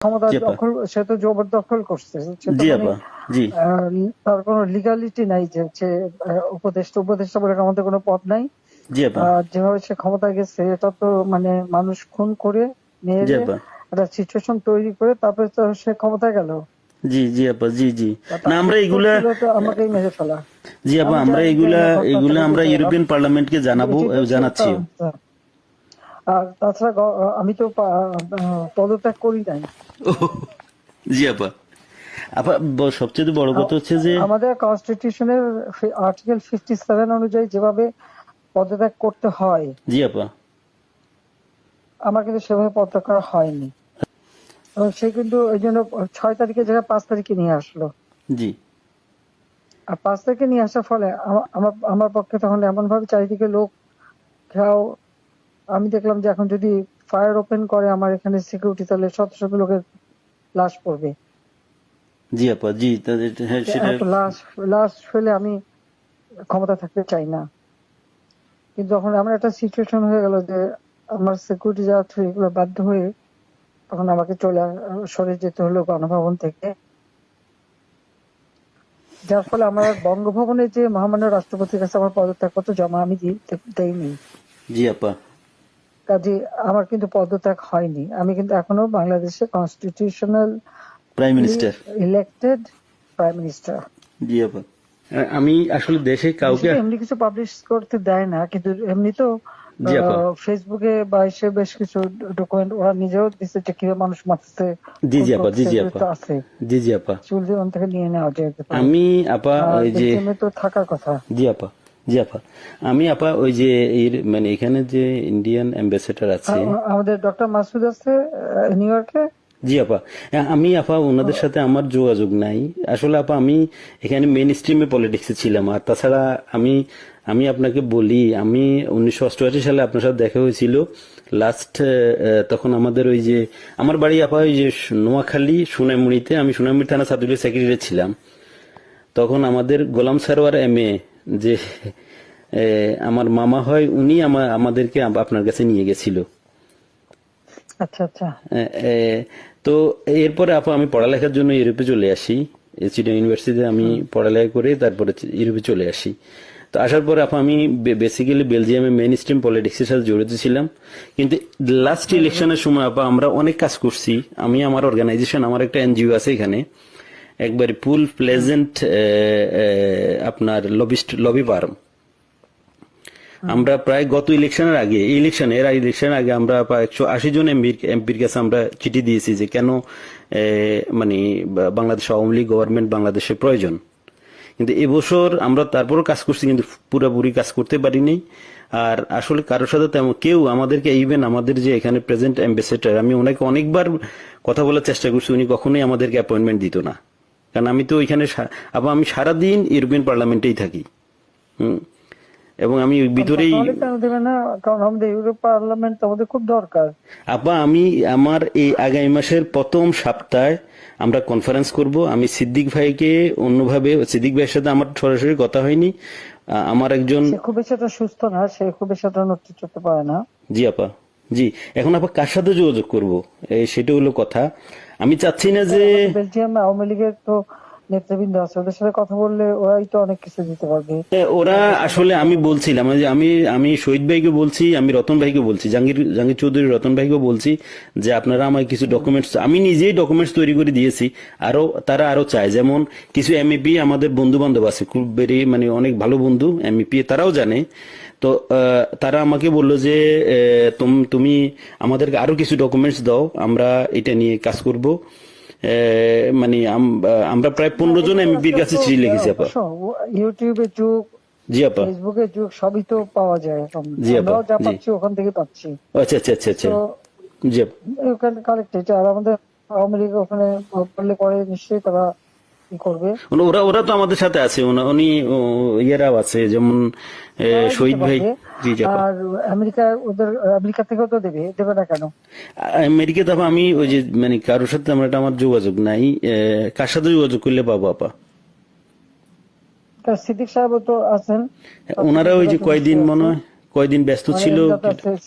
ক্ষমতা জি আপা। দখল, সে তো জবরদখল করছে। সে তো জি মানে আপা। জি তার কোনো লিগালিটি নাই যে সে উপদেষ্টা উপদেষ্টা বলে আমাদের কোনো পদ নাই। জি আপা। যেভাবে সে ক্ষমতা গেছে এটা তো মানে মানুষ খুন করে জি মেরে আপা। একটা সিচুয়েশন তৈরি করে তারপরে তো সে ক্ষমতায় গেল। জি জি আপা। জি জি। না তার আমরা উত্তর এগুলা, ছিল তো আমাকেই মেরে ফেলা। জি আপা, আমি আমরা জানি এগুলা না ঘটনাটা এগুলা আমরা বুঝতে পারলাম, ইউরোপিয়ান পার্লামেন্টকে কিন্তু জানাবো, এটি তো জানাচ্ছিও। আর তাছাড়া আমি তো পদত্যাগ করি নাই। জি আপা। আপা সবচেয়ে বড় কথা হচ্ছে যে আমাদের কনস্টিটিউশনের আর্টিকেল 57 অনুযায়ী যেভাবে পদত্যাগ করতে হয় জি আপা। আমার কিন্তু সেভাবে পদত্যাগ করা হয়নি, এবং সে কিন্তু ওই জন্য 6 তারিখের জায়গায় 5 তারিখে নিয়ে আসলো। জি আর 5 তারিখে নিয়ে আসার ফলে আমার আমার পক্ষে তখন এমন ভাবে চারিদিকে লোক ঘেরাও, আমি দেখলাম যে এখন যদি ফায়ার ওপেন করে আমার এখানে সিকিউরিটি, তাহলে শত শত লোকের লাশ পড়বে। জি আপা। জি হ্যাঁ সেটা। এত লাশ লাশ ফেলে আমি ক্ষমতা থাকতে চাই না। কিন্তু যখন আমার একটা সিচুয়েশন হয়ে গেল যে আমার সিকিউরিটি যাওয়া এগুলো বাধ্য হয়ে তখন আমাকে সরে যেতে হলো গণভবন থেকে, যার ফলে আমার বঙ্গভবনে যে মহামান্য রাষ্ট্রপতির কাছে আমার পদত্যাগপত্র জমা আমি দেইনি। জি আপা। কাজে আমার কিন্তু পদত্যাগ হয়নি, আমি কিন্তু এখনো বাংলাদেশের constitutional prime minister. Elected prime minister. জি আপা। আমি আসলে দেশে কাউকে। এমনি কিছু পাবলিশ করতে দেয় না, কিন্তু এমনি তো জি আপা। ফেসবুকে বা এসে বেশ কিছু ডকুমেন্ট ওরা নিজেও দিচ্ছে যে কিভাবে মানুষ মারছে, জি খুন জি আপা। জি করছে, জি এগুলো আপা। তো আছে, জি জি আপা। চুল জীবন থেকে নিয়ে নেওয়া যেতে পারে। আমি আপা আর ওই যে, বেলজিয়ামে তো থাকার কথা। জি আপা। জি আপা। আমি আপা ওই যে এর মানে এখানে যে ইন্ডিয়ান অ্যাম্বাসেডার আছে। আমাদের ডক্টর মাসুদ আছে নিউ ইয়র্কে। জি আপা। আমি আপা ওনাদের সাথে আমার যোগাযোগ নাই আসলে আপা। আমি এখানে মেইন স্ট্রিমে পলিটিক্সে ছিলাম। আর তাছাড়া আমি আমি আপনাকে বলি, আমি 1988 সালে আপনার সাথে দেখা হয়েছিল লাস্ট। তখন আমাদের ওই যে আমার বাড়ি আপা ওই যে নোয়াখালী সোনাইমুড়িতে, আমি সোনাইমুড়ি থানা ছাত্রলীগের সেক্রেটারি ছিলাম। তখন আমাদের গোলাম সারোয়ার এমএ যে আমার মামা হয়, উনি আমাদেরকে আপনার কাছে নিয়ে গেছিল। আচ্ছা আচ্ছা। এ, এ, তো এরপরে আপা আমি পড়ালেখার জন্য ইউরোপে চলে আসি। চিটাগাং ইউনিভার্সিটিতে আমি পড়ালেখা করে তারপরে ইউরোপে চলে আসি। তো আসার পরে আপা আমি বেসিক্যালি বেলজিয়ামে মেইন স্ট্রিম পলিটিক্সের সাথে জড়িত ছিলাম। কিন্তু লাস্ট ইলেকশনের সময় আপা আমরা অনেক কাজ করছি। আমি আমার অর্গানাইজেশন, আমার একটা এনজিও আছে এখানে, একবারে ফুল প্লেজেন্ট আপনার লবি ফার্ম। আমরা প্রায় গত ইলেকশনের আগে, ইলেকশনের আগে আমরা প্রায় 180 জন এমপির কাছে আমরা চিঠি দিয়েছি যে কেন মানে বাংলাদেশ আওয়ামী লীগ গভর্নমেন্ট বাংলাদেশের প্রয়োজন। কিন্তু এবছর আমরা তারপরও কাজ করছি, কিন্তু পুরোপুরি কাজ করতে পারিনি। আর আসলে কারোর সাথে তেমন কেউ আমাদেরকে, ইভেন আমাদের যে এখানে প্রেজেন্ট অ্যাম্বাসেডর, আমি ওনাকে অনেকবার কথা বলার চেষ্টা করছি, উনি কখনোই আমাদেরকে অ্যাপয়েন্টমেন্ট দিত না। কারণ আমি তো ওইখানে আবার আমি সারাদিন ইউরোপিয়ান পার্লামেন্টেই থাকি। এবং আমি ভিতরেই। কেন দেবে না? কারণ আমাদের ইউরোপ পার্লামেন্ট আমাদের খুব দরকার। আপা আমি আমার এই আগামী মাসের প্রথম সপ্তাহে আমরা কনফারেন্স করব। আমি সিদ্দিক ভাইকে অন্যভাবে, সিদ্দিক ভাইয়ের সাথে আমার সরাসরি কথা হয়নি। আমার একজন, সে খুব বেশি একটা সুস্থ না, সে খুব বেশি একটা নড়তে চড়তে পারে না। জি আপা। জি। এখন আপা কার সাথে যোগাযোগ করব, সেটা হলো কথা। আমি চাচ্ছি না যে বেলজিয়াম আওয়ামী লীগের তো নেতৃবৃন্দ আছে, ওদের সাথে কথা বললে ওরাই তো অনেক কিছু দিতে পারবে। ওরা আসলে, আমি বলছিলাম যে আমি শহীদ ভাইকে বলছি, আমি রতন ভাইকে বলছি, জাহাঙ্গীর চৌধুরী রতন ভাইকে বলছি যে আপনারা আমায় কিছু ডকুমেন্টস, আমি নিজেই ডকুমেন্টস তৈরি করে দিয়েছি। তারা আরো চায়, যেমন কিছু এমইপি আমাদের বন্ধু বান্ধব আছে, খুব বেরি মানে অনেক ভালো বন্ধু এমইপি, তারাও জানে। তো তারা আমাকে বললো যে তুমি আমাদেরকে আরো কিছু ডকুমেন্টস দাও, আমরা এটা নিয়ে কাজ করব। মানে আমরা প্রায় 15 জন এমপির কাছে চিঠি লিখেছি আপা। ইউটিউবের যুগ, জি আপা। ফেসবুকের যুগ, সবই তো পাওয়া যায় এখন। জি আপা। আমরাও যা জি। পাচ্ছি ওখান থেকে পাচ্ছি। আচ্ছা আচ্ছা আচ্ছা আচ্ছা। তো জি আপা। ওখানে কালেক্টেড, আর আমাদের আওয়ামী লীগ ওখানে বললে পরে নিশ্চয়ই তারা কি করবে। ওরা ওরা তো আমাদের সাথে আছে, উনি ইয়েরাও আছে, যেমন শহীদ ভাই। জি জি আপা। আর আমেরিকা থেকেও তো দেবে না কেন? আমেরিকা তো আমি ওই যে মানে কারোর সাথে আমার যোগাযোগ নাই। কার সাথে যোগাযোগ করলে পাবো আপা? সিদ্দিক সাহেব তো আছেন, ওনারা ওই যে কয়দিন মনে হয় কয়দিন ব্যস্ত ছিল।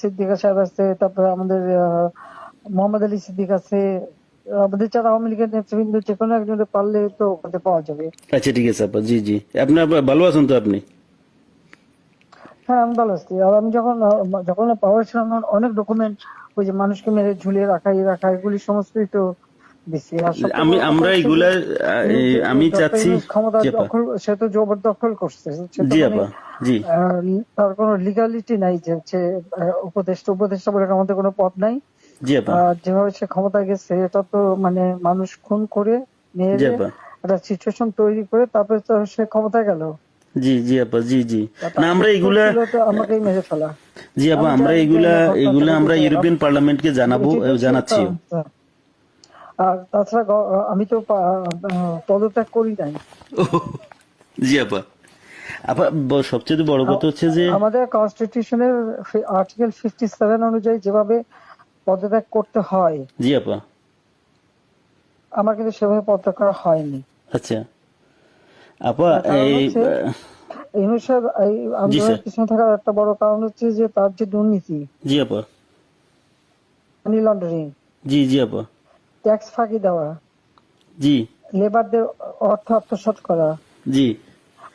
সিদ্দিক সাহেব আছে, তারপরে আমাদের মোহাম্মদ আলী সিদ্দিক আছে, আমাদের যারা আওয়ামী লীগের নেতৃবৃন্দ যে কোনো একজনে পারলে তো ওখানে পাওয়া যাবে। আচ্ছা ঠিক আছে আপা, জি জি। আপনার ভালো আছেন তো আপনি? হ্যাঁ, আমি ভালো আছি। আর আমি যখন পাওয়ার ছিলাম তখন অনেক ডকুমেন্ট, ওই যে মানুষকে মেরে ঝুলিয়ে রাখা রাখা এগুলি সমস্তই তো দিচ্ছি। আর সবচেয়ে বড় কথা আমরা হচ্ছে যে এগুলা আমি ডক্টর চাচ্ছি। ইউনূস ক্ষমতা জি আপা, দখল, সে তো জবরদখল করছে। সে তো জি মানে আপা, জি তার কোনো লিগালিটি নাই যে হচ্ছে উপদেষ্টা বলে আমাদের কোনো পদ নাই। জি আপা, আর যেভাবে সে ক্ষমতায় গেছে এটা তো মানে মানুষ খুন করে জি মেরে আপা, একটা সিচুয়েশন তৈরি করে তারপরে তো সে ক্ষমতায় গেল। জি জি আপা, জি জি। তার না আমরা উত্তর এগুলা, ছিল তো আমাকেই মেরে ফেলা। জি আপা, আমি আমরা চাই এগুলা না ঘটনাটা এগুলা আমরা ঘটুক। ইউরোপিয়ান পার্লামেন্টকে জানাবো, ঠিক আছে। জানাচ্ছিও। আর তাছাড়া আমি তো পদত্যাগ করি নাই। জি আপা। আপা সবচেয়ে বড় কথা হচ্ছে যে, আমাদের কনস্টিটিউশনের আর্টিকেল 57 অনুযায়ী যেভাবে পদত্যাগ করতে হয় জি আপা, আমার কিন্তু সেভাবে পদত্যাগ করা হয়নি। আচ্ছা আপা, তার কারণ এই হচ্ছে ইউনূস সাহেব এই জি স্যার, আন্দোলনের পিছনে থাকার একটা বড় কারণ হচ্ছে যে তার যে দুর্নীতি, জি আপা, মানি লন্ডারিং, জি জি আপা, ট্যাক্স ফাঁকি দেওয়া, জি লেবারদের অর্থ আত্মসাৎ করা, জি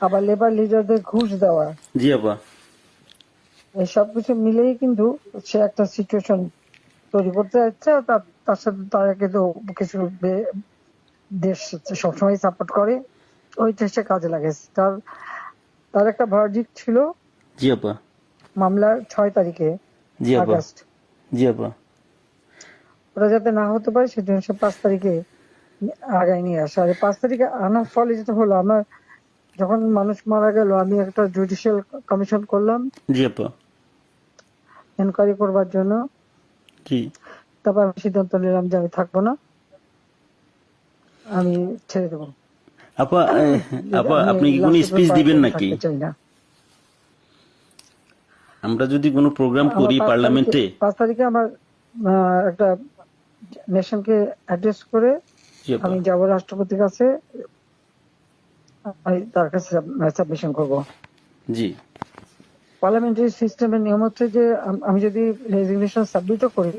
আবার লেবার লিডারদের ঘুষ দেওয়া, জি আপা, এই সবকিছু মিলেই কিন্তু সে একটা সিচুয়েশন তৈরি করতে যাচ্ছে। আর তার সাথে তারা কিন্তু কিছু দেশ সবসময় সাপোর্ট করে, ওইটা সে কাজে লাগাইছে। তার একটা ভার্ডিক্ট ছিল জি আপা, মামলার 6 তারিখে জি আপা, আগস্ট, জি আপা, ওটা যাতে না হতে পারে সেজন্য সে 5 তারিখে আগায় নিয়ে আসে। আর 5 তারিখে আনার ফলে যেটা হলো, আমার যখন মানুষ মারা গেল আমি একটা জুডিশিয়াল কমিশন করলাম জি আপা, এনকোয়ারি করবার জন্য। জি তারপর আমি সিদ্ধান্ত নিলাম যে আমি থাকবো না, আমি ছেড়ে দেবো। আপা। আপা আমি আপনি কি কোনো লাস্ট স্পিচ দিবেন পর্যন্ত নাকি? থাকতে চাই না। আমরা যদি কোনো প্রোগ্রাম আমার করি 5 তারিখে পার্লামেন্টে। 5 তারিখে আমার একটা নেশনকে অ্যাড্রেস করে জি আপা, আমি যাব রাষ্ট্রপতির কাছে, আমি তার কাছে সাবমিশন করব। জি পার্লামেন্টারি সিস্টেমের নিয়ম হচ্ছে যে আমি যদি রেজিগনেশন সাবমিটও করি,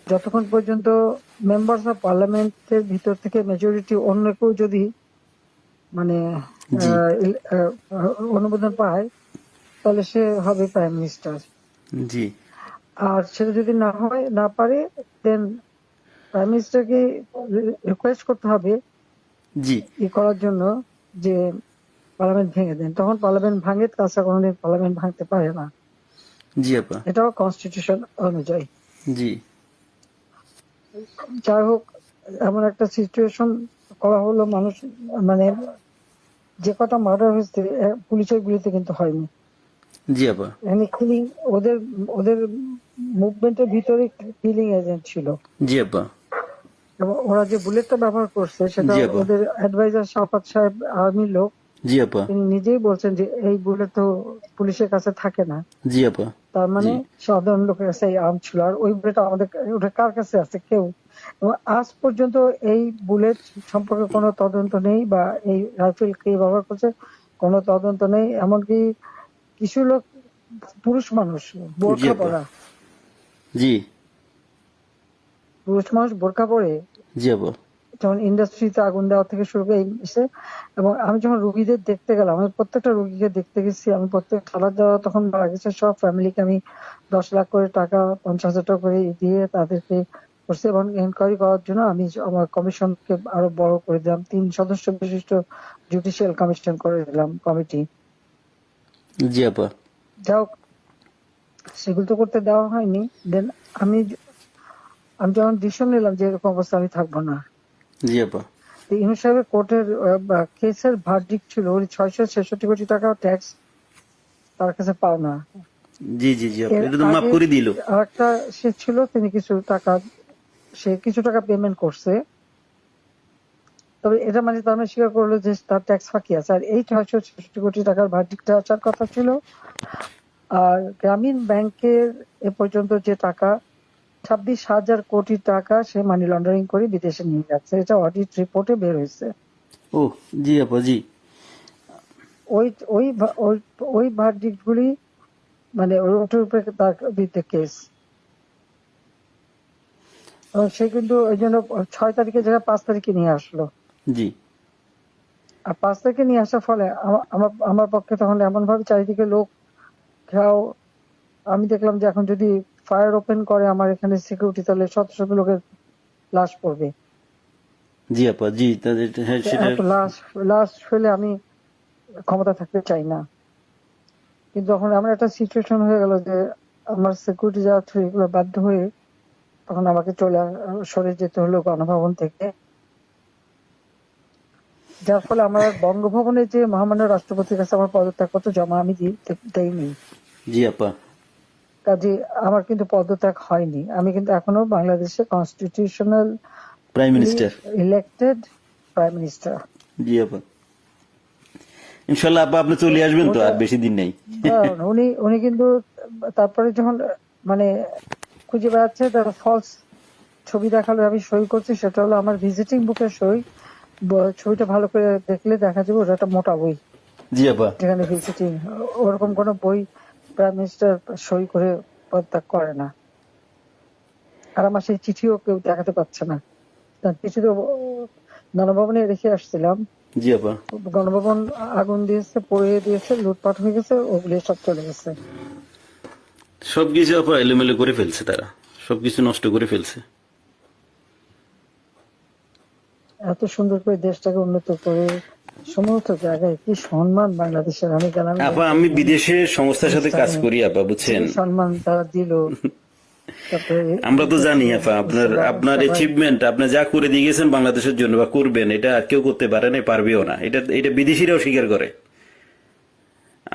যতক্ষণ পর্যন্ত মেম্বার্স অফ পার্লামেন্টের ভিতর থেকে মেজরিটি অন্য কেউ যদি মানে জি অনুমোদন পায় তাহলে সে হবে প্রাইম মিনিস্টার। জি আর সেটা যদি না পারে দেন প্রাইম মিনিস্টারকে রিকোয়েস্ট করতে হবে জি করার জন্য যে পার্লামেন্ট ভেঙে দেন। তখন পার্লামেন্ট ভাঙে, তাছাড়া কোনোদিন পার্লামেন্ট ভাঙতে পারে না। জি আপা, এটাও কনস্টিটিউশন অনুযায়ী। জি যাই হোক, এমন একটা সিচুয়েশন করা হলো, মানুষ মানে যে কটা মার্ডার হয়েছে পুলিশের গুলিতে কিন্তু হয়নি। জি আপা, এখানে কিলিং, ওদের ওদের মুভমেন্টের ভিতরে কিলিং এজেন্ট ছিল। জি আপা, এবং ওরা যে বুলেটটা ব্যবহার করছে সেটা জি আপা, ওদের অ্যাডভাইজার শাফাত সাহেব আর্মির লোক, জি আপা, তিনি নিজেই বলছেন যে এই বুলেট তো পুলিশের কাছে থাকে না। জি আপা, তার মানে জি সাধারণ লোকের কাছে এই আর্ম ছিল। আর ওই বুলেট আমাদের, ওটা কার কাছে আছে? কেউ। এবং আজ পর্যন্ত এই বুলেট সম্পর্কে কোনো তদন্ত নেই, বা এই রাইফেল কে ব্যবহার করছে কোনো তদন্ত নেই। এমনকি কিছু লোক, পুরুষ মানুষ জি বোরখা আপা, পরা, জি পুরুষ মানুষ বোরখা পরে জি আপা, যেমন ইন্ডাস্ট্রিতে আগুন দেওয়া থেকে শুরু করে এবং আমি যখন রুগীদের দেখতে গেলাম, আমি প্রত্যেকটা রুগীকে দেখতে গেছি, আমি প্রত্যেক খাবার দেওয়া তখন মারা গেছে সব ফ্যামিলিকে আমি 10 লাখ করে টাকা, 50,000 টাকা করে দিয়ে তাদেরকে করছি। এবং এনকোয়ারি করার জন্য আমি আমার কমিশনকে আরো বড় করে দিলাম, 3 সদস্য বিশিষ্ট জুডিশিয়াল কমিশন করে দিলাম কমিটি। জি আপা, যাই হোক, সেগুলো তো করতে দেওয়া হয়নি। দেন আমি আমি যখন ডিসিশন নিলাম যে এরকম অবস্থা আমি থাকবো না, জি আপা, ইউনূস সাহেবের কোর্টের কেসের ভার্ডিক্ট ছিল ওই 666 কোটি টাকা ট্যাক্স তার কাছে পাওনা। জি জি জি আপা, এর এটা তো মাফ আগে করে দিল। আরেকটা সে ছিল, তিনি কিছু টাকা পেমেন্ট করছে, তবে এটা মানে তার মানে স্বীকার করলো যে তার ট্যাক্স ফাঁকি আছে। আর এই 666 কোটি টাকার ভার্ডিক্টটা আসার কথা ছিল। আর গ্রামীণ ব্যাংকের এ পর্যন্ত যে টাকা 26,000 কোটি টাকা সে মানি লন্ডারিং করে বিদেশে নিয়ে যাচ্ছে, এটা অডিট রিপোর্টে বের হয়েছে। ও জি আপা, জি ওই ওই ওই ওই ভার্ডিক্ট গুলি মানে ওটার উপরে তার বিরুদ্ধে কেস। সে কিন্তু ওই জন্য 6 তারিখে জায়গায় 5 তারিখে নিয়ে আসলো। জি আর 5 তারিখে নিয়ে আসার ফলে আমার আমার পক্ষে তখন এমন ভাবে চারিদিকে লোক ঘেরাও। আমি দেখলাম যে এখন যদি ফায়ার ওপেন করে আমার এখানে সিকিউরিটি, তাহলে শত শত লোকের লাশ পড়বে। জি আপা, জি তাদের হ্যাঁ তো সেটা। এত লাশ লাশ ফেলে আমি ক্ষমতা থাকতে চাই না। কিন্তু যখন এমন একটা সিচুয়েশন হয়ে গেল যে আমার সিকিউরিটি যাওয়া থ্রু এগুলো বাধ্য হয়ে তখন আমাকে সরে যেতে হলো গণভবন থেকে। যার ফলে আমার বঙ্গভবনে যে মহামান্য রাষ্ট্রপতির কাছে আমার পদত্যাগপত্র জমা আমি দেইনি। জি আপা। কাজে আমার কিন্তু পদত্যাগ হয়নি। আমি কিন্তু এখনো বাংলাদেশের constitutional prime minister. Elected prime minister. জি আপা, ইনশাল্লাহ আপা আপনি চলে আসবেন তো, ওটা আর বেশি দিন নেই। উনি উনি কিন্তু তারপরে যখন মানে খুঁজে বেড়াচ্ছে তার ফলস ছবি দেখালো, আমি সই করছি, সেটা হলো আমার ভিজিটিং বুকের সই। ছবিটা ভালো করে দেখলে দেখা যাবে ওটা একটা মোটা বই, জি আপা। যেখানে ভিজিটিং ওরকম কোনো বই প্রাইম মিনিস্টার সই করে পদত্যাগ করে না। আর আমার সেই চিঠিও কেউ দেখাতে পারছে না। তার চিঠি তো গণভবনে রেখে আসছিলাম। জি আপা। গণভবন আগুন দিয়েছে, পুড়িয়ে দিয়েছে, লুটপাট হয়ে গেছে, ওগুলি সব চলে গেছে। সবকিছু আপা এলোমেলো করে ফেলছে, তারা সবকিছু নষ্ট করে ফেলছে। এত সুন্দর করে দেশটাকে উন্নত করে সমস্ত জায়গায় কি সম্মান বাংলাদেশের, আমি গেলাম আপা আমি বিদেশে সংস্থার সাথে কাজ করি আপা, বুঝছেন। সম্মান তারা দিল। তারপরে আমরা তো জানি আপা আপনার আপনার অ্যাচিভমেন্ট, আপনি যা করে দিয়ে গেছেন বাংলাদেশের জন্য বা করবেন, এটা আর কেউ করতে পারে না, পারবেও না। এটা এটা বিদেশিরাও স্বীকার করে।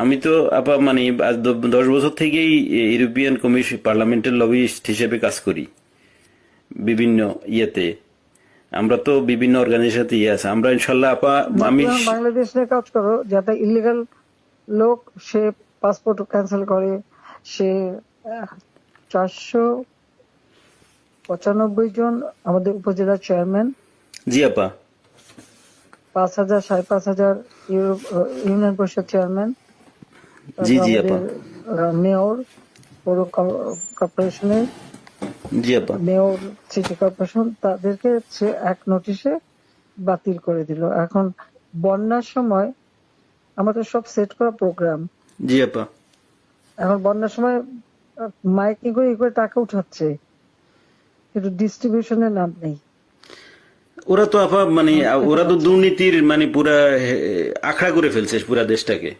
আমি তো আপা মানে আজ 10 বছর থেকেই ইউরোপিয়ান কমিশন পার্লামেন্টের লবিস্ট হিসেবে কাজ করি বিভিন্ন ইয়েতে। আমরা তো বিভিন্ন অর্গানাইজেশন ইয়ে আছে, আমরা ইনশাল্লাহ আপা আমি বাংলাদেশ নিয়ে কাজ করো, যাতে ইলিগাল লোক সে পাসপোর্ট ক্যান্সেল করে, সে 495 জন আমাদের উপজেলা চেয়ারম্যান, জি আপা। 5,000 5,500 ইউনিয়ন পরিষদ চেয়ারম্যান, জি জি আমাদের আপা। মেয়র, পৌর কর্পোরেশনের জি আপা। মেয়র, সিটি কর্পোরেশন, তাদেরকে সে এক নোটিশে বাতিল করে দিল। এখন বন্যার সময় আমাদের সব সেট করা প্রোগ্রাম, জি আপা। এখন বন্যার সময় মাইকিং করে করে টাকা উঠাচ্ছে, কিন্তু ডিস্ট্রিবিউশনের নাম নেই। ওরা তো আপা মানে ওরা তো দুর্নীতির মানে পুরা আখড়া করে ফেলছে পুরা দেশটাকে।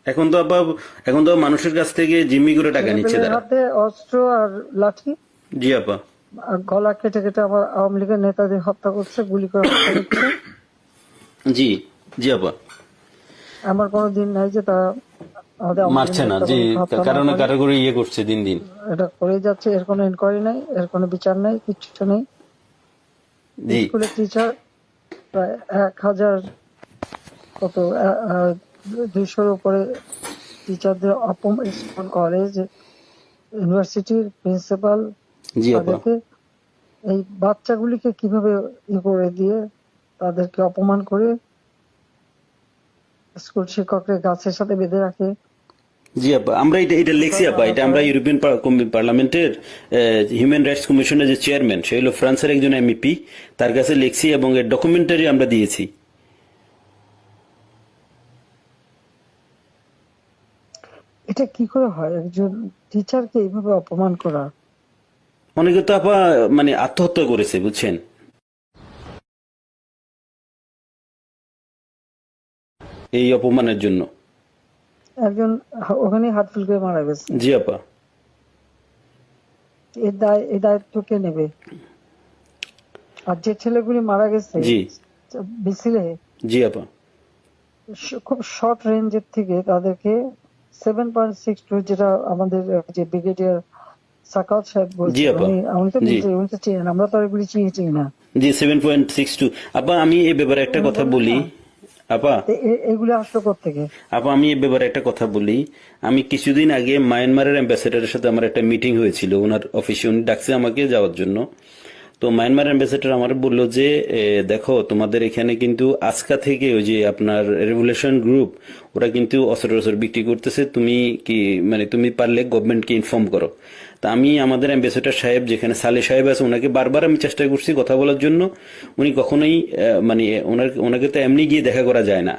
এখন তো আপা এখন তো মানুষের কাছ থেকে জিম্মি করে টাকা নিচ্ছে ছেলেপেলের তারা। হাতে অস্ত্র আর লাঠি, জি আপা। আর গলা কেটে কেটে আমার আওয়ামী লীগের নেতাদের হত্যা করছে, গুলি করে হত্যা করছে। জি জি আপা। আমার কোনো দিন নাই যে তারা আমাদের আওয়ামী লীগের মারছে না, জি নেতাকর্মীকে হত্যা না কারণ করে। কারো করে ইয়ে করছে দিন দিন। এটা করে যাচ্ছে, এর কোনো ইনকোয়ারি নাই, এর কোনো বিচার নাই, কিচ্ছু নেই। জি স্কুলের টিচার প্রায় 1,000 কত 200-র উপরে টিচারদের স্কুল, কলেজ, ইউনিভার্সিটির প্রিন্সিপাল, জি আপা। তাদেরকে এই বাচ্চাগুলিকে কিভাবে করে দিয়ে তাদেরকে অপমান করে স্কুল শিক্ষকদের গাছের সাথে বেঁধে রাখে। জি আপা, আমরা এটা এটা লিখছি আপা, এটা আমরা ইউরোপিয়ান পার্লামেন্টের হিউম্যান রাইটস কমিশনের যে চেয়ারম্যান, সে হলো ফ্রান্সের একজন এমপি, তার কাছে লিখছি এবং এর ডকুমেন্টারি আমরা দিয়েছি। এটা কি করে হয় একজন টিচারকে এইভাবে অপমান করা? অনেকে তো আপা মানে আত্মহত্যা করেছে, বুঝছেন, এই অপমানের জন্য। একজন ওখানে হার্টফেল করে মারা গেছে, জি আপা। এই দায়িত্ব কে নেবে? আর যে ছেলেগুলি মারা গেছে জি মিছিলে, জি আপা। খুব শর্ট রেঞ্জের থেকে তাদেরকে 7.62, যেটা আমাদের যে ব্রিগেডিয়ার সাকাত সাহেব জি বলছেন, আপা। উনি তো জি উনি তো চিনেন, আমরা তো আর এগুলি চিনি না। জি 7.62। আপা আমি এই ব্যাপারে একটা উনি কথা বলেন বলি। না, আপা এগুলি আসলো কোত্থেকে? আপা আমি এই ব্যাপারে একটা কথা বলি। আমি কিছুদিন আগে মায়ানমারের অ্যাম্বাসেডারের সাথে আমার একটা মিটিং হয়েছিল ওনার অফিসে, উনি ডাকছে আমাকে যাওয়ার জন্য। তো মায়ানমার অ্যাম্বাসেডার আমার বললো যে দেখো তোমাদের এখানে কিন্তু আজকা থেকে ওই যে আপনার রেভুলেশন গ্রুপ, ওরা কিন্তু অস্ত্র বিক্রি করতেছে, তুমি কি মানে তুমি পারলে গভর্নমেন্টকে ইনফর্ম করো। তা আমি আমাদের অ্যাম্বাসেডর সাহেব যেখানে সালে সাহেব আছে ওনাকে বারবার আমি চেষ্টা করছি কথা বলার জন্য, উনি কখনোই মানে ওনাকে তো এমনি গিয়ে দেখা করা যায় না।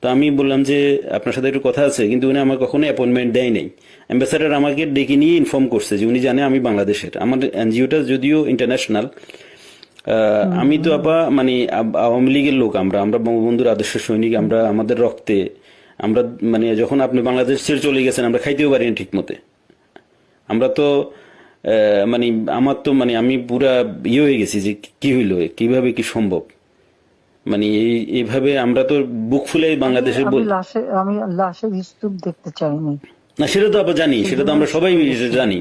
তো আমি বললাম যে আপনার সাথে একটু কথা আছে, কিন্তু উনি আমার কখনো অ্যাপয়েন্টমেন্ট দেয় নাই। অ্যাম্বাসেডর আমাকে ডেকে নিয়ে ইনফর্ম করছে যে উনি জানে আমি বাংলাদেশের, আমার এনজিওটা যদিও ইন্টারন্যাশনাল। আমি তো আপা মানে আওয়ামী লীগের লোক, আমরা আমরা বঙ্গবন্ধুর আদর্শ সৈনিক, আমরা আমাদের রক্তে আমরা মানে যখন আপনি বাংলাদেশ ছেড়ে চলে গেছেন আমরা খাইতেও পারি না ঠিক মতে। আমরা তো মানে আমার তো মানে আমি পুরা ইয়ে হয়ে গেছি যে কি হইলো, কিভাবে কি সম্ভব, মানে এইভাবে আমরা তো বুক ফুলে বাংলাদেশে আমি লাশের স্তূপ দেখতে চাইনি। না সেটা তো আবার জানি, সেটা তো আমরা সবাই জানি।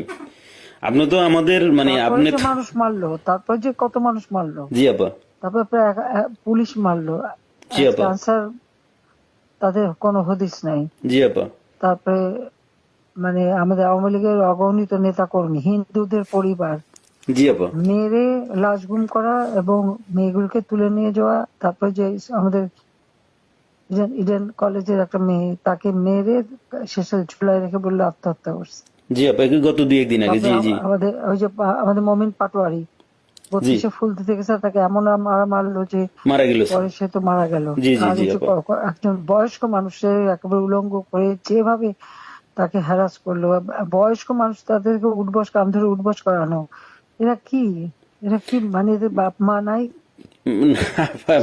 আপনি তো আমাদের মানে আপনি মানুষ মারলো, তারপর যে কত মানুষ মারলো, জি আপা, তারপর প্রায় পুলিশ মারলো, জি আপা, আনসার তাদের কোনো হদিস নাই। জি আপা, তারপরে মানে আমাদের আওয়ামী লীগের অগণিত নেতা কর্মী, হিন্দুদের পরিবার জি আপা, মেরে লাশ গুম করা এবং মেয়েগুলোকে তুলে নিয়ে যাওয়া। তারপর যে আমাদের ইডেন কলেজের একটা মেয়ে, তাকে মেরে শেষে ঝুলায় রেখে বললো আত্মহত্যা করছে। জি আপা, গত 2-1 দিন আগে। জি জি, আমাদের ওই যে আমাদের মমিন পাটোয়ারি জি 32-এ ফুল দিতে গেছে, তাকে এমন মারলো যে মারা গেল। পরে সে তো মারা গেল। জি জি আর জি এই যে আপা, একজন বয়স্ক মানুষের একেবারে উলঙ্গ করে যেভাবে তাকে হ্যারাস করলো, বয়স্ক মানুষ তাদেরকে উঠবস, কাম ধরে উঠবস করানো, এরা কি মানে এদের বাপ মা নাই,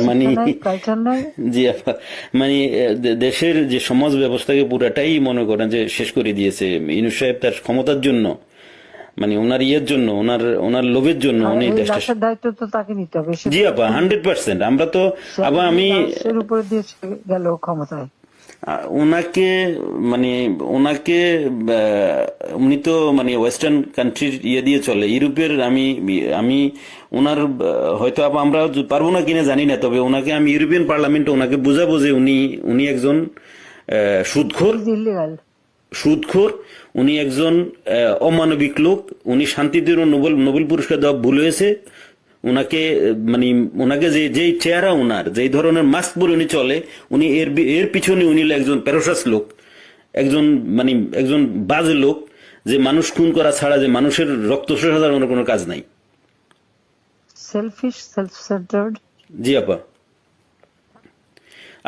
মানে শিক্ষা নাই, কালচার নাই। জি আপা, মানে দেশের যে সমাজ ব্যবস্থাকে পুরাটাই মনে করেন যে শেষ করে দিয়েছে ইউনূস সাহেব তার ক্ষমতার জন্য, মানে ওনার ইয়ের জন্য, ওনার ওনার লোভের জন্য উনি এই দেশটা। লাশের দায়িত্ব তো তাকে নিতে হবে। জি আপা, 100%। আমরা তো আবার আমি লাশের উপরে দিয়ে গেল ক্ষমতায়। ওনাকে মানে ওনাকে উনি তো মানে ওয়েস্টার্ন কান্ট্রির ইয়ে দিয়ে চলে, ইউরোপের। আমি আমি ওনার হয়তো আমরা পারবো না কিনা জানি না, তবে ওনাকে আমি ইউরোপিয়ান পার্লামেন্টে ওনাকে বুঝাবো যে উনি উনি একজন সুদখোর, সুদখোর, উনি একজন অমানবিক লোক, উনি শান্তিতে নোবেল নোবেল পুরস্কার দেওয়া ভুল হয়েছে। ওনাকে মানে ওনাকে যে যেই চেহারা, ওনার যেই ধরনের মাস্ক পরে উনি চলে, উনি এর পিছনে উনি একজন প্যারোসাস লোক, একজন মানে একজন বাজে লোক, যে মানুষ খুন করা ছাড়া, যে মানুষের রক্ত শোষা ছাড়া ওনার কোনো কাজ নাই। Shellfish, self centred. জি আপা,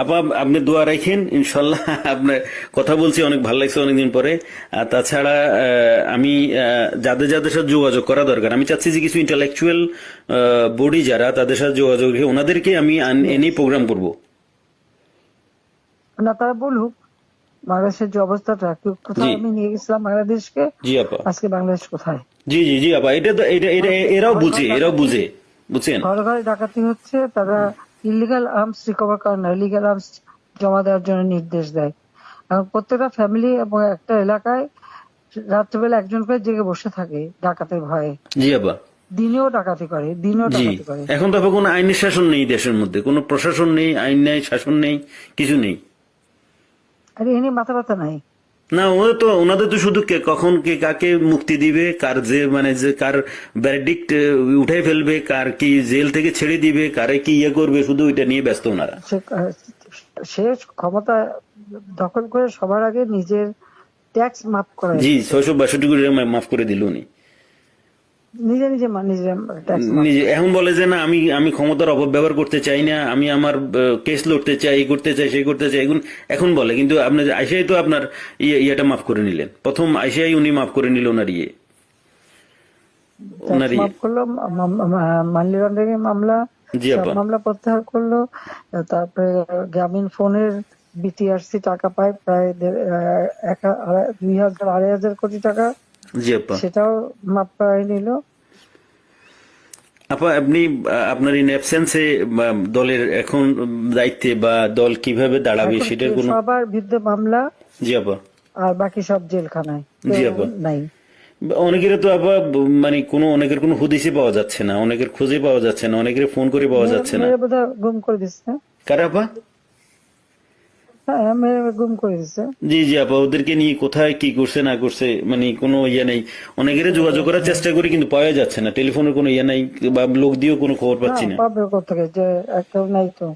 আপা আপনি দোয়া রাখেন ইনশাল্লাহ। আপনার কথা বলছি অনেক ভালো লাগছে অনেকদিন পরে। আর তাছাড়া আমি যাদের যাদের সাথে যোগাযোগ করা দরকার, আমি চাচ্ছি যে কিছু ইন্টালেকচুয়াল বডি যারা, তাদের সাথে যোগাযোগ রেখে ওনাদেরকে আমি এনে প্রোগ্রাম করব। না, তারা বলুক বাংলাদেশের যে অবস্থাটা, কোথায় আমি নিয়ে গেছিলাম বাংলাদেশকে, জি আপা, আজকে বাংলাদেশ কোথায়। জি জি জি আপা, এটা তো এটা এরাও বুঝে, এরাও বুঝে, বুঝছেন। ঘরে ঘরে ডাকাতি হচ্ছে, তারা ইলিগাল আর্মস রিকভার করে না, ইলিগাল আর্মস জমা দেওয়ার জন্য নির্দেশ দেয়। এখন প্রত্যেকটা ফ্যামিলি এবং একটা এলাকায় রাত্রেবেলা একজন করে জেগে বসে থাকে ডাকাতের ভয়ে। জি আপা, দিনেও ডাকাতি করে, দিনেও জি। ডাকাতি করে। এখন তো আপা কোনো আইনের শাসন নেই দেশের মধ্যে, কোনো প্রশাসন নেই, আইন নেই, শাসন নেই, কিছু নেই। আর এ নিয়ে মাথা ব্যথা নাই। না, ওনাদের তো শুধু কখন কে কাকে মুক্তি দিবে, কার যে মানে যে কার ভ্যারডিক্ট উঠাই ফেলবে, কার কি জেল থেকে ছেড়ে দিবে, কারে কি ইয়ে করবে, শুধু ওইটা নিয়ে ব্যস্ত ওনারা। সে ক্ষমতা দখল করে সবার আগে নিজের ট্যাক্স মাফ করে, জি 662 কোটি টাকা মাফ করে দিল উনি নিজে নিজে ট্যাক্স মাফ। নিজে। এখন বলে যে না, আমি আমি ক্ষমতার অপব্যবহার করতে চাই না, আমি আমার কেস লড়তে চাই, এই করতে চাই, সেই করতে চাই, এখন বলে। কিন্তু আপনি আইসাই তো আপনার ইয়েটা মাফ করে নিলেন, প্রথম আইসাই উনি মাফ করে নিল ওনার ইয়ে, ওনার ইয়ে। মাফ করলো, মানি লন্ডারিং মামলা, জি সব আপা, মামলা প্রত্যাহার করলো। তারপরে গ্রামীণ ফোনের বিটিআরসি টাকা পায় প্রায় 2,000-2,500 কোটি টাকা, জি আপা। সেটাও মাফ করাই নিল। আপা আপনি আপনার ইন অ্যাবসেন্সে দলের এখন দায়িত্বে বা দল কিভাবে দাঁড়াবে এখন সেটার কোনো। সবার বিরুদ্ধে মামলা, জি আপা, আর বাকি সব জেলখানায়, জি কেউ আপা। নাই। অনেকের তো আপা মানে অনেকের কোনো হুদিসই পাওয়া যাচ্ছে না, অনেকের খোঁজে পাওয়া যাচ্ছে না, অনেকের ফোন করে পাওয়া যাচ্ছে না। মেরে বোধহয় গুম করে দিচ্ছে। কারা আপা? হ্যাঁ, মেরে গুম করে দিচ্ছে। জি জি আপা, ওদেরকে নিয়ে কোথায় কি করছে না করছে মানে কোনো ইয়ে নেই। অনেকের যোগাযোগ করার চেষ্টা করি কিন্তু পাওয়া যাচ্ছে না, টেলিফোনের কোনো ইয়ে নাই, বা লোক দিয়েও কোনো খবর পাচ্ছি না। পাবে কোথেকে, যে কেউ নাই তো,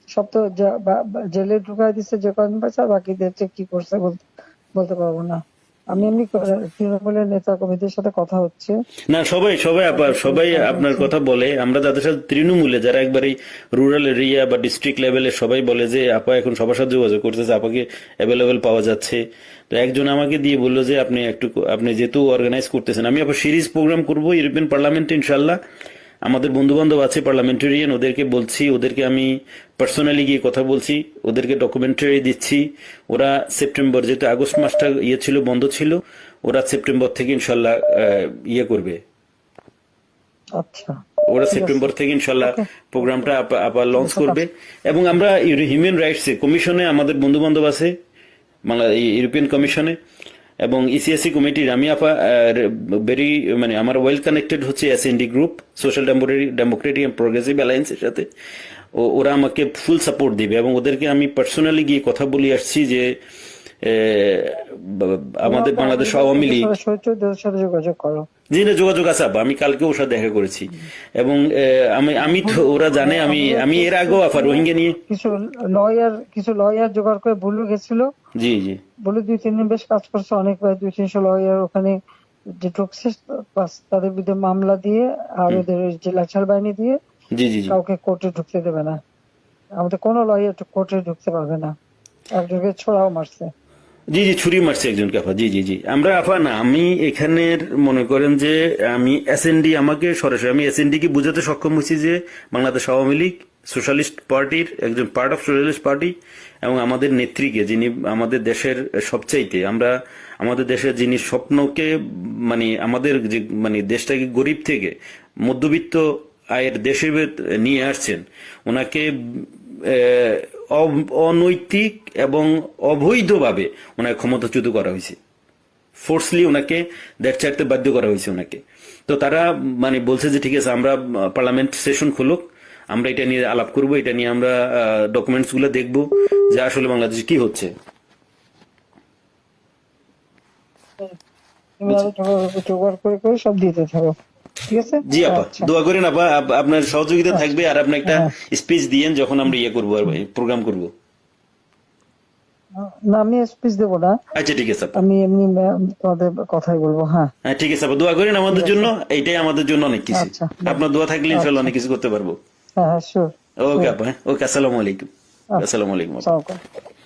সব তো জেলে ঢুকাই দিচ্ছে যে কদিন পাচ্ছে, আর বাকিদের যে কি করছে বলতে পারবো না। আমি এমনি তৃণমূলের নেতা কর্মীদের সাথে কথা হচ্ছে, না, সবাই সবাই সবাই আপনার কথা বলে। আমরা যাদের সাথে তৃণমূলে যারা একবারে রুরাল এরিয়া বা ডিস্ট্রিক্ট লেভেলে সবাই বলে যে আপা এখন সবার সাথে যোগাযোগ করতেছে, আপাকে অ্যাভেলেবেল পাওয়া যাচ্ছে। তো একজন আমাকে দিয়ে বললো যে আপনি যেহেতু অর্গানাইজ করতেছেন, আমি আবার সিরিজ প্রোগ্রাম করব ইউরোপিয়ান পার্লামেন্টে ইনশাল্লাহ। আমাদের বন্ধু বান্ধব আছে পার্লামেন্টারিয়ান, ওদেরকে বলছি, ওদেরকে আমি পার্সোনালি গিয়ে কথা বলছি, ওদেরকে ডকুমেন্টারি দিচ্ছি। ওরা সেপ্টেম্বর, যেহেতু আগস্ট মাসটা ছিল, বন্ধ ছিল, ওরা সেপ্টেম্বর থেকে ইনশাল্লাহ ইয়ে করবে। আচ্ছা ওরা ঠিক আছে, সেপ্টেম্বর থেকে ইনশাল্লাহ ওকে, প্রোগ্রামটা আবার লঞ্চ আচ্ছা, করবে। এবং আমরা হিউম্যান রাইটস কমিশনে আমাদের বন্ধু বান্ধব আছে, ইউরোপিয়ান কমিশনে এবং ইসিএসসি কমিটির আমি ভেরি আমার ওয়েল কানেক্টেড হচ্ছে SND group, social democratic and progressive অ্যালায়েন্সের সাথে। ওরা আমাকে ফুল সাপোর্ট দিবে এবং ওদেরকে আমি পার্সোনালি গিয়ে কথা বলে আসছি যে আমাদের বাংলাদেশ আওয়ামী লীগ, ওদের সাথে যোগাযোগ করো। জি না, যোগাযোগ আছে আপা, আমি কালকে ওর সাথে দেখা করেছি এবং আমি তো ওরা জানে আমি এর আগেও রোহিঙ্গা নিয়ে কিছু লয়ার জোগাড় করে ভুলে গেছিল, জি জি বলে 2-3 দিন বেশ কাজ করছে, অনেক প্রায় 200-300 লয়ার ওখানে যে ঢুকছে, তাদের বিরুদ্ধে মামলা দিয়ে আর ওদের যে লাচার বাহিনী দিয়ে জি জি জি কাউকে কোর্টে ঢুকতে দেবে না। আমাদের কোনো লয়ার কোর্টে ঢুকতে পারবে না, একজনকে ছোড়াও মারছে। জি জি ছুরি মারছে একজনকে আপা। জি জি জি আমরা আপা না, আমি এখানের মনে করেন যে আমি এসএনডি, আমাকে সরাসরি আমি এসএনডি কে বুঝাতে সক্ষম হয়েছি যে বাংলাদেশ আওয়ামী লীগ সোশ্যালিস্ট পার্টির একজন পার্ট অফ সোশ্যালিস্ট পার্টি এবং আমাদের নেত্রীকে, যিনি আমাদের দেশের সবচাইতে আমাদের দেশের যিনি স্বপ্নকে আমাদের যে দেশটাকে গরিব থেকে মধ্যবিত্ত আয়ের দেশে নিয়ে আসছেন, ওনাকে অনৈতিক এবং অবৈধভাবে ওনাকে ক্ষমতাচ্যুত করা হয়েছে, ফোর্সলি ওনাকে দেশ ছাড়তে বাধ্য করা হয়েছে ওনাকে। তো তারা বলছে যে ঠিক আছে, আমরা পার্লামেন্ট সেশন খুলুক, আমরা এটা নিয়ে আলাপ করব, এটা নিয়ে আমরা ডকুমেন্টস গুলো দেখবো যে আসলে বাংলাদেশে কি হচ্ছে। তুমি আরো জোগাড় করে সব দিতে থাকো, ঠিক আছে? জি আপা, আচ্ছা, দোয়া করেন আপা, আপনার সহযোগিতা থাকবে আর আপনি একটা হ্যাঁ। স্পিচ দিয়েন যখন আমরা ইয়ে করবো, প্রোগ্রাম করব। না আমি স্পিচ দেবো না, আচ্ছা ঠিক আছে আপা। আমি এমনি তোমাদের কথাই বলবো। হ্যাঁ হ্যাঁ ঠিক আছে আপা, দোয়া করেন আমাদের জন্য, এইটাই আমাদের জন্য অনেক কিছু। আচ্ছা, আপনার দোয়া থাকলে ইনশাল্লাহ আচ্ছা, অনেক কিছু করতে পারবো। হ্যাঁ শিওর। ওকে আপা, ওকে, আসসালামু আলাইকুম। আসসালামু আলাইকুম আপা। আসসালামু আলাইকুম।